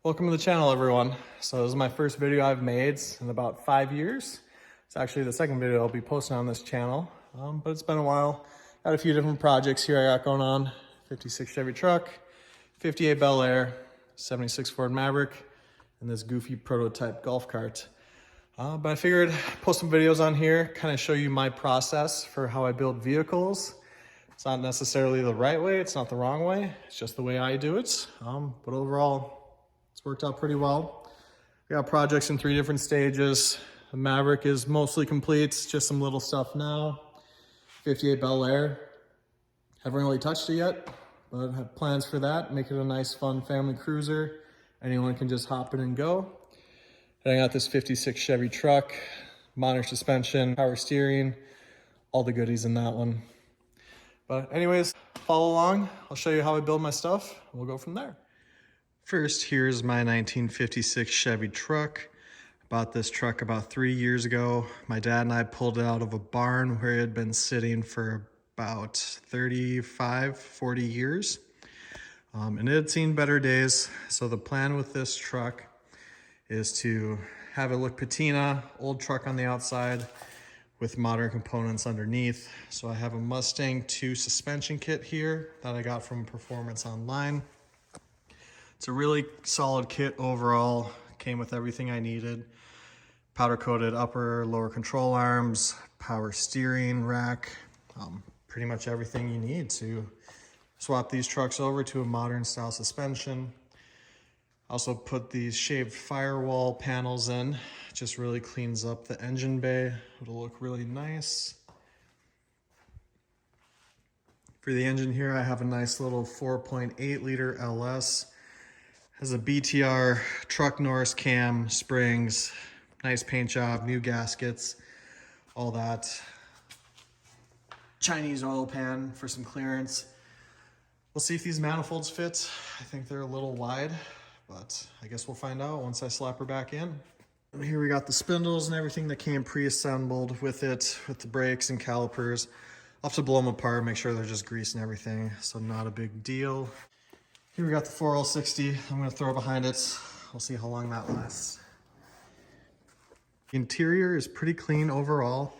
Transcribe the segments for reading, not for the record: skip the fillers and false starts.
Welcome to the channel, everyone. So this is my first video I've made in about 5 years. It's actually the second video I'll be posting on this channel, but it's been a while. Got a few different projects here I got going on. 56 Chevy truck, 58 Bel Air, 76 Ford Maverick, and this goofy prototype golf cart. But I figured post some videos on here, kind of show you my process for how I build vehicles. It's not necessarily the right way, it's not the wrong way, it's just the way I do it. But overall, it's worked out pretty well. I got projects in 3 different stages. The Maverick is mostly complete, just some little stuff now. 58 Bel Air, haven't really touched it yet, but I have plans for that. Make it a nice, fun family cruiser. Anyone can just hop in and go. And I got this 56 Chevy truck, modern suspension, power steering, all the goodies in that one. But anyways, follow along. I'll show you how I build my stuff, and we'll go from there. First, here's my 1956 Chevy truck. I bought this truck about 3 years ago. My dad and I pulled it out of a barn where it had been sitting for about 35, 40 years. And it had seen better days. So the plan with this truck is to have it look patina, old truck on the outside with modern components underneath. So I have a Mustang 2 suspension kit here that I got from Performance Online. It's a really solid kit overall. Came with everything I needed. Powder coated upper, lower control arms, power steering rack, pretty much everything you need to swap these trucks over to a modern style suspension. Also put these shaved firewall panels in. Just really cleans up the engine bay. It'll look really nice. For the engine here, I have a nice little 4.8 liter LS. Has a BTR truck Norris cam, springs, nice paint job, new gaskets, all that. Chinese oil pan for some clearance. We'll see if these manifolds fit. I think they're a little wide, but I guess we'll find out once I slap her back in. And here we got the spindles and everything that came pre-assembled with it, with the brakes and calipers. I'll have to blow them apart, make sure they're just greased and everything, so not a big deal. Here we got the 4L60. I'm gonna throw it behind it. We'll see how long that lasts. The interior is pretty clean overall.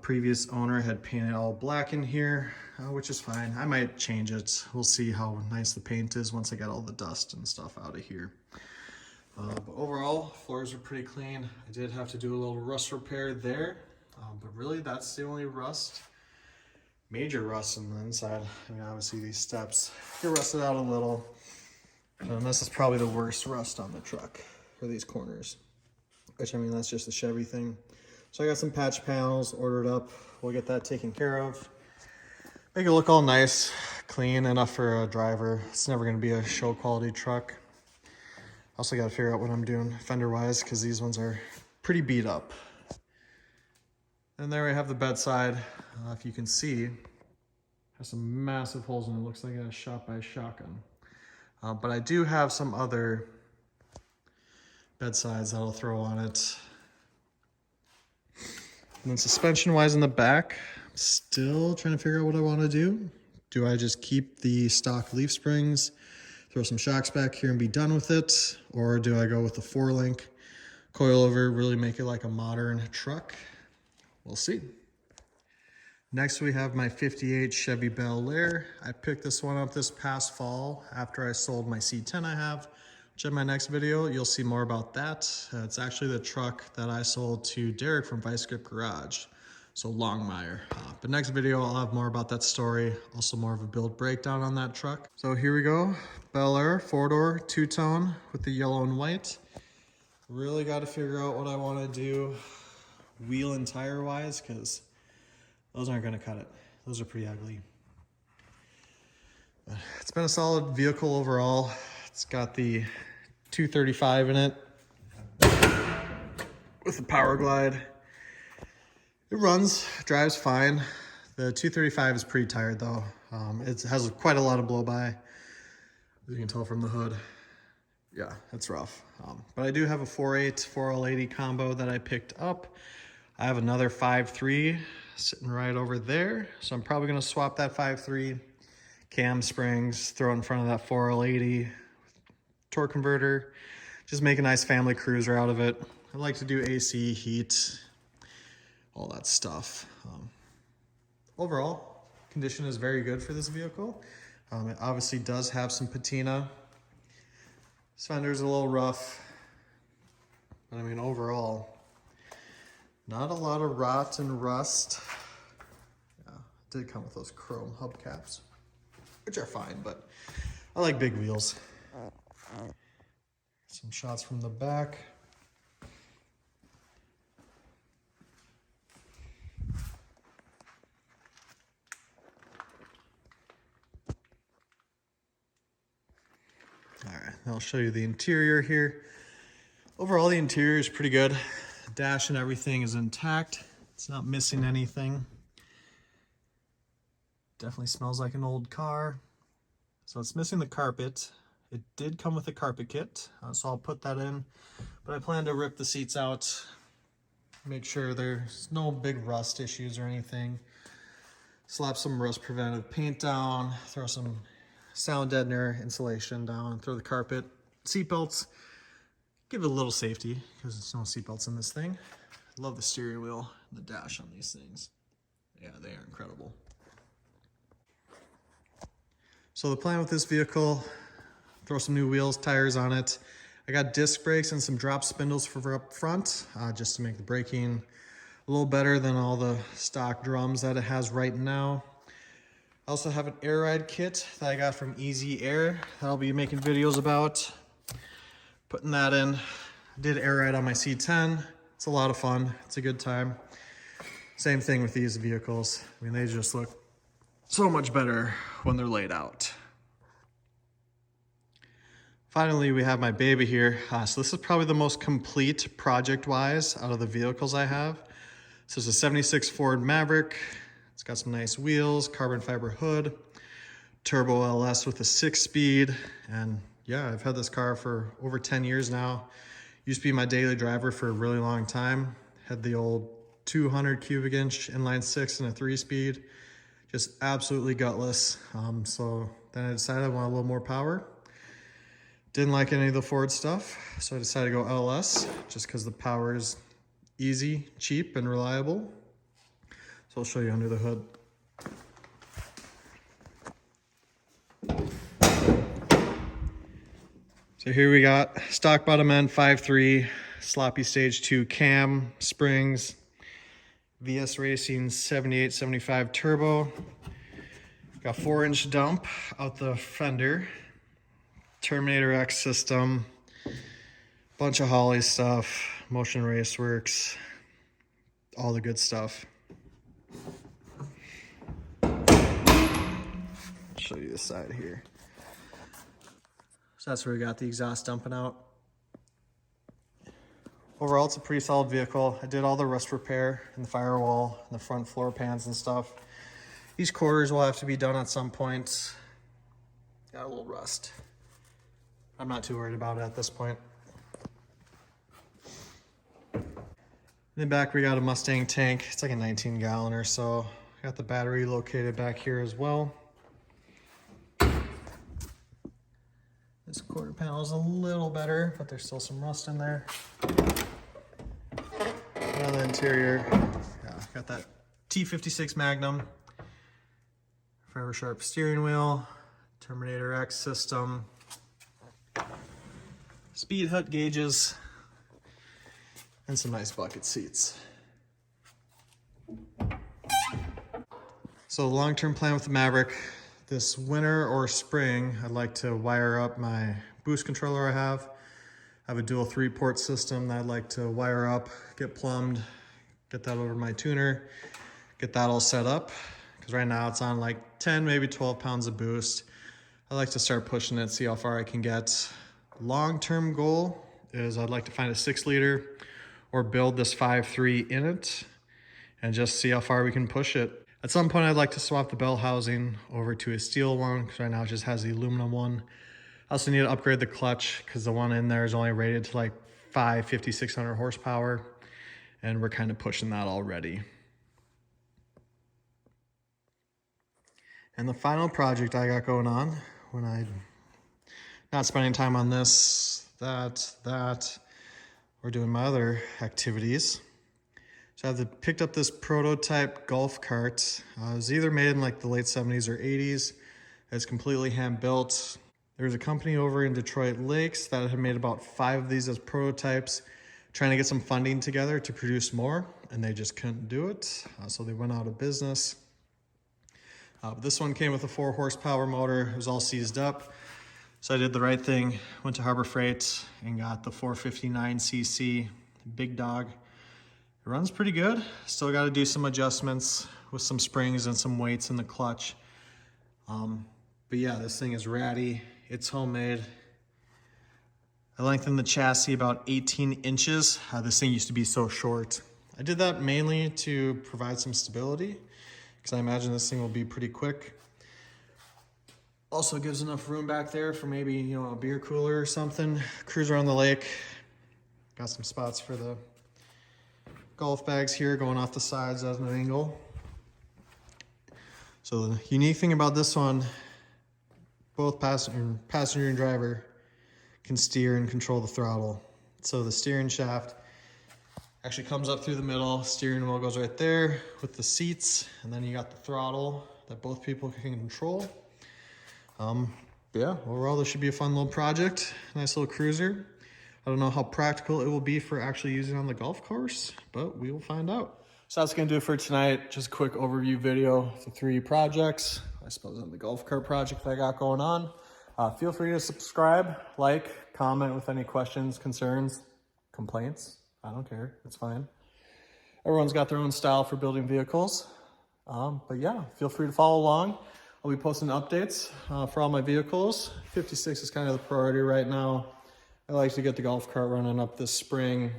Previous owner had painted all black in here, which is fine. I might change it. We'll see how nice the paint is once I get all the dust and stuff out of here. But overall, floors are pretty clean. I did have to do a little rust repair there, but really that's the only rust. Major rust on the inside. I mean, obviously these steps get rusted out a little. And this is probably the worst rust on the truck for these corners. Which, I mean, that's just the Chevy thing. So I got some patch panels ordered up. We'll get that taken care of. Make it look all nice, clean, enough for a driver. It's never gonna be a show quality truck. Also gotta figure out what I'm doing fender-wise, because these ones are pretty beat up. And there we have the bedside. If you can see, has some massive holes in it. Looks like a shot by shotgun. But I do have some other bedsides that I'll throw on it. And then suspension-wise in the back, I'm still trying to figure out what I want to do. Do I just keep the stock leaf springs, throw some shocks back here and be done with it? Or do I go with the 4-link coilover, really make it like a modern truck? We'll see. Next we have my 58 Chevy Bel Air. I picked this one up this past fall after I sold my C10 I have, which in my next video you'll see more about that. It's actually the truck that I sold to Derek from Vice Grip Garage, so Longmire. But next video I'll have more about that story, also more of a build breakdown on that truck. So here we go, Bel Air 4-door 2-tone with the yellow and white. Really got to figure out what I want to do wheel and tire wise, because those aren't going to cut it. Those are pretty ugly. But it's been a solid vehicle overall. It's got the 235 in it with the power glide. It runs, drives fine. The 235 is pretty tired though. It has quite a lot of blow by, as you can tell from the hood. Yeah, it's rough. But I do have a 4.8 4L80 combo that I picked up. I have another 5.3 sitting right over there. So I'm probably gonna swap that 5.3 cam springs, throw it in front of that 4L80, torque converter. Just make a nice family cruiser out of it. I like to do AC, heat, all that stuff. Overall, condition is very good for this vehicle. It obviously does have some patina. This fender's a little rough, but I mean, overall, not a lot of rot and rust. Yeah, it did come with those chrome hubcaps, which are fine, but I like big wheels. Some shots from the back. All right, I'll show you the interior here. Overall, the interior is pretty good. The dash and everything is intact. It's not missing anything. Definitely smells like an old car. So it's missing the carpet. It did come with a carpet kit, so I'll put that in. But I plan to rip the seats out, make sure there's no big rust issues or anything. Slap some rust preventive paint down, throw some sound deadener insulation down, throw the carpet, seatbelts, give it a little safety because there's no seatbelts in this thing. I love the steering wheel and the dash on these things. Yeah, they are incredible. So the plan with this vehicle, throw some new wheels, tires on it. I got disc brakes and some drop spindles for up front, just to make the braking a little better than all the stock drums that it has right now. I also have an air ride kit that I got from Easy Air that I'll be making videos about. Putting that in. I did air ride on my C10. It's a lot of fun. It's a good time. Same thing with these vehicles. I mean, they just look so much better when they're laid out. Finally, we have my baby here. So this is probably the most complete project-wise out of the vehicles I have. So it's a 76 Ford Maverick. It's got some nice wheels, carbon fiber hood, turbo LS with a 6-speed. And yeah, I've had this car for over 10 years now. Used to be my daily driver for a really long time. Had the old 200 cubic inch inline 6 and a 3-speed. Just absolutely gutless. So then I decided I want a little more power. Didn't like any of the Ford stuff, so I decided to go LS just because the power is easy, cheap, and reliable. So I'll show you under the hood. So here we got stock bottom end 5.3, sloppy stage 2 cam, springs, VS Racing 78-75 turbo. Got 4-inch dump out the fender. Terminator X system, bunch of Holly stuff, Motion Raceworks, all the good stuff. Show you the side here. So that's where we got the exhaust dumping out. Overall, it's a pretty solid vehicle. I did all the rust repair in the firewall and the front floor pans and stuff. These quarters will have to be done at some point. Got a little rust. I'm not too worried about it at this point. In the back, we got a Mustang tank. It's like a 19-gallon or so. Got the battery located back here as well. This quarter panel is a little better, but there's still some rust in there. And on the interior, yeah, got that T56 Magnum, Forever Sharp steering wheel, Terminator X system, speed hut gauges, and some nice bucket seats. So the long-term plan with the Maverick, this winter or spring, I'd like to wire up my boost controller I have. I have a dual 3-port system that I'd like to wire up, get plumbed, get that over to my tuner, get that all set up. Because right now it's on like 10, maybe 12 pounds of boost. I like to start pushing it, see how far I can get. Long-term goal is I'd like to find a 6-liter or build this 5.3 in it and just see how far we can push it. At some point, I'd like to swap the bell housing over to a steel one because right now it just has the aluminum one. I also need to upgrade the clutch because the one in there is only rated to like 550, 600 horsepower, and we're kind of pushing that already. And the final project I got going on when I not spending time on this, that, or doing my other activities. So I've picked up this prototype golf cart. It was either made in like the late 70s or 80s. It's completely hand built. There's a company over in Detroit Lakes that had made about 5 of these as prototypes, trying to get some funding together to produce more, and they just couldn't do it. So they went out of business. But this one came with a 4 horsepower motor. It was all seized up. So I did the right thing, went to Harbor Freight and got the 459cc big dog. It runs pretty good. Still got to do some adjustments with some springs and some weights in the clutch. But yeah, this thing is ratty. It's homemade. I lengthened the chassis about 18 inches. This thing used to be so short. I did that mainly to provide some stability because I imagine this thing will be pretty quick. Also gives enough room back there for maybe, you know, a beer cooler or something. Cruise around the lake. Got some spots for the golf bags here going off the sides at an angle. So the unique thing about this one, both passenger and driver can steer and control the throttle. So the steering shaft actually comes up through the middle, steering wheel goes right there with the seats, and then you got the throttle that both people can control. Yeah, overall this should be a fun little project, nice little cruiser. I don't know how practical it will be for actually using on the golf course, but we will find out. So that's gonna do it for tonight. Just a quick overview video of the 3 projects. I suppose on the golf cart project that I got going on. Feel free to subscribe, like, comment with any questions, concerns, complaints. I don't care, it's fine. Everyone's got their own style for building vehicles. But yeah, feel free to follow along. I'll be posting updates for all my vehicles. 56 is kind of the priority right now. I like to get the golf cart running up this spring.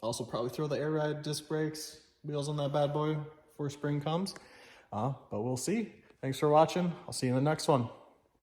Also probably throw the air ride disc brakes, wheels on that bad boy before spring comes. But we'll see. Thanks for watching. I'll see you in the next one.